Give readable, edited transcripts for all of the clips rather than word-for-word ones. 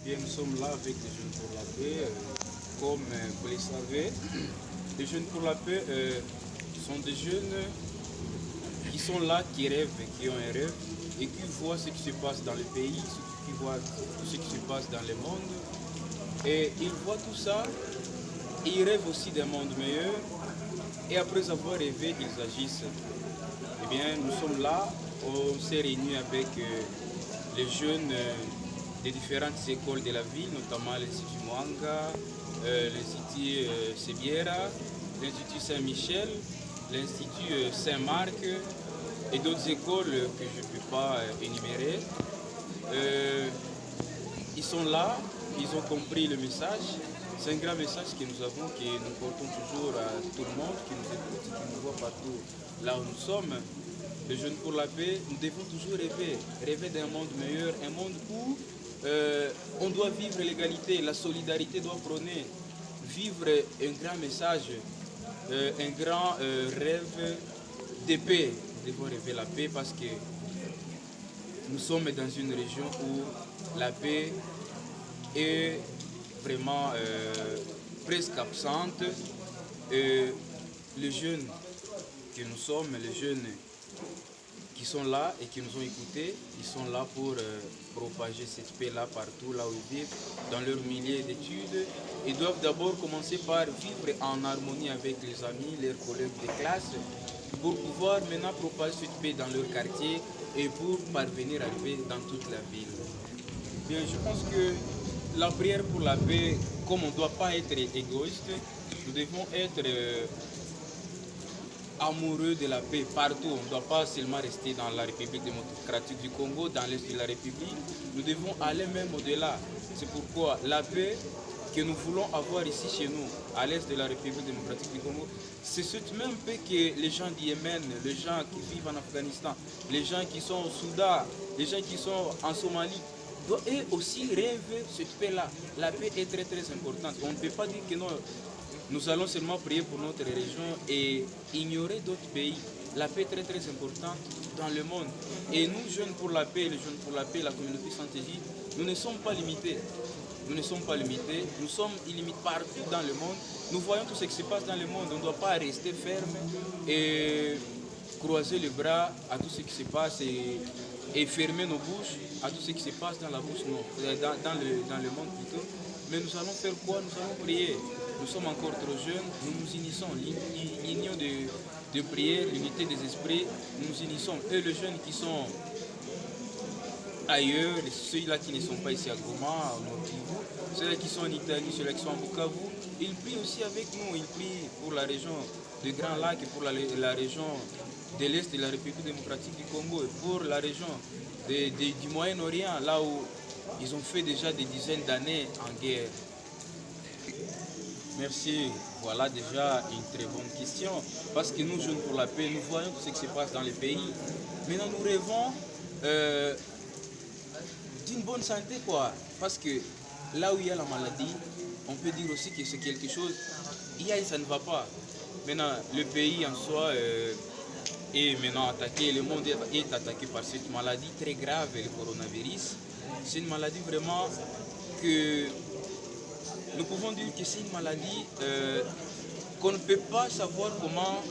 Bien, nous sommes là avec les Jeunes pour la paix. Comme vous le savez, les Jeunes pour la paix sont des jeunes qui sont là, qui rêvent, qui ont un rêve et qui voient ce qui se passe dans le pays, qui voient ce qui se passe dans le monde. Et ils voient tout ça et ils rêvent aussi d'un monde meilleur. Et après avoir rêvé, ils agissent. Eh bien, nous sommes là, on s'est réunis avec les jeunes des différentes écoles de la ville, notamment l'Institut Mwanga, l'Institut Sebiera, l'Institut Saint-Michel, l'Institut Saint-Marc et d'autres écoles que je ne peux pas énumérer. Ils sont là, ils ont compris le message. C'est un grand message que nous avons, que nous portons toujours à tout le monde, qui nous écoute, qui nous voit partout là où nous sommes. Les Jeunes pour la paix, nous devons toujours rêver d'un monde meilleur, un monde où on doit vivre l'égalité, la solidarité doit prôner, vivre un grand message, un grand rêve de paix. Nous devons rêver la paix parce que nous sommes dans une région où la paix est vraiment presque absente. Les jeunes que nous sommes, les jeunes qui sont là et qui nous ont écoutés, ils sont là pour propager cette paix-là partout, là où ils vivent, dans leur milieu d'études. Ils doivent d'abord commencer par vivre en harmonie avec les amis, leurs collègues de classe, pour pouvoir maintenant propager cette paix dans leur quartier et pour parvenir à arriver dans toute la ville. Bien, je pense que la prière pour la paix, comme on ne doit pas être égoïste, nous devons être amoureux de la paix partout. On ne doit pas seulement rester dans la République démocratique du Congo, dans l'est de la République. Nous devons aller même au-delà. C'est pourquoi la paix que nous voulons avoir ici chez nous, à l'est de la République démocratique du Congo, c'est cette même paix que les gens du Yémen, les gens qui vivent en Afghanistan, les gens qui sont au Soudan, les gens qui sont en Somalie, eux aussi rêvent cette paix-là. La paix est très très importante. On ne peut pas dire que non. Nous allons seulement prier pour notre région et ignorer d'autres pays. La paix est très très importante dans le monde. Et nous, Jeunes pour la paix, les Jeunes pour la paix, la communauté Saint-Égy, nous ne sommes pas limités. Nous ne sommes pas limités, nous sommes illimités partout dans le monde. Nous voyons tout ce qui se passe dans le monde. On ne doit pas rester ferme et croiser les bras à tout ce qui se passe et fermer nos bouches à tout ce qui se passe dans la bouche, non, dans le monde plutôt. Mais nous allons faire quoi? Nous allons prier. Nous sommes encore trop jeunes, nous nous unissons. L'union de prière, l'unité des esprits, nous nous unissons. Et les jeunes qui sont ailleurs, ceux-là qui ne sont pas ici à Goma, au Nord Kivu, ceux-là qui sont en Italie, ceux-là qui sont à Bukavu, ils prient aussi avec nous. Ils prient pour la région de Grand Lac et pour la région de l'Est de la République démocratique du Congo et pour la région du Moyen-Orient, là où ils ont fait déjà des dizaines d'années en guerre. Merci. Voilà déjà une très bonne question. Parce que nous, Jeunes pour la paix, nous voyons tout ce qui se passe dans les pays. Maintenant, nous rêvons d'une bonne santé, quoi. Parce que là où il y a la maladie, on peut dire aussi que c'est quelque chose, il y a et ça ne va pas. Maintenant, le pays en soi est maintenant attaqué, le monde est attaqué par cette maladie très grave, le coronavirus. C'est une maladie vraiment que nous pouvons dire que c'est une maladie qu'on ne peut pas savoir comment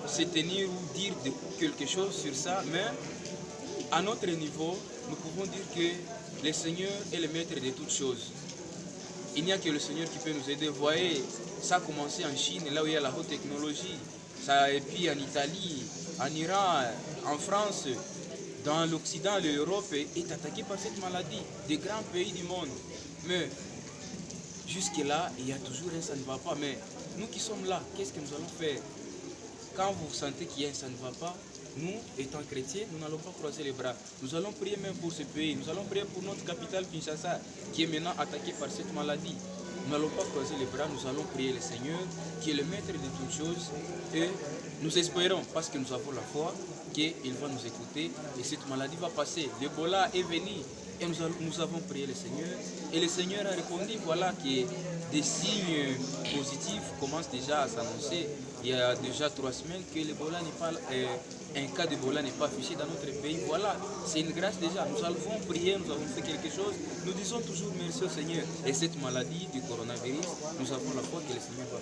se tenir ou dire quelque chose sur ça, mais à notre niveau, nous pouvons dire que le Seigneur est le maître de toutes choses. Il n'y a que le Seigneur qui peut nous aider. Vous voyez, ça a commencé en Chine, là où il y a la haute technologie. Ça, et puis en Italie, en Iran, en France, dans l'Occident, l'Europe est attaquée par cette maladie. Des grands pays du monde. Mais jusque-là, il y a toujours un ça ne va pas. Mais nous qui sommes là, qu'est-ce que nous allons faire? Quand vous sentez qu'il y a un ça ne va pas, nous, étant chrétiens, nous n'allons pas croiser les bras. Nous allons prier même pour ce pays. Nous allons prier pour notre capitale Kinshasa, qui est maintenant attaquée par cette maladie. Nous n'allons pas croiser les bras, nous allons prier le Seigneur, qui est le maître de toutes choses. Et nous espérons, parce que nous avons la foi, qu'il va nous écouter et cette maladie va passer. L'Ebola est venu et nous avons prié le Seigneur. Et le Seigneur a répondu, voilà que des signes positifs commencent déjà à s'annoncer. Il y a déjà 3 semaines que l'Ebola n'est pas un cas d'Ebola n'est pas affiché dans notre pays. Voilà, c'est une grâce déjà. Nous avons prié, nous avons fait quelque chose. Nous disons toujours merci au Seigneur. Et cette maladie du coronavirus, nous avons la foi que le Seigneur va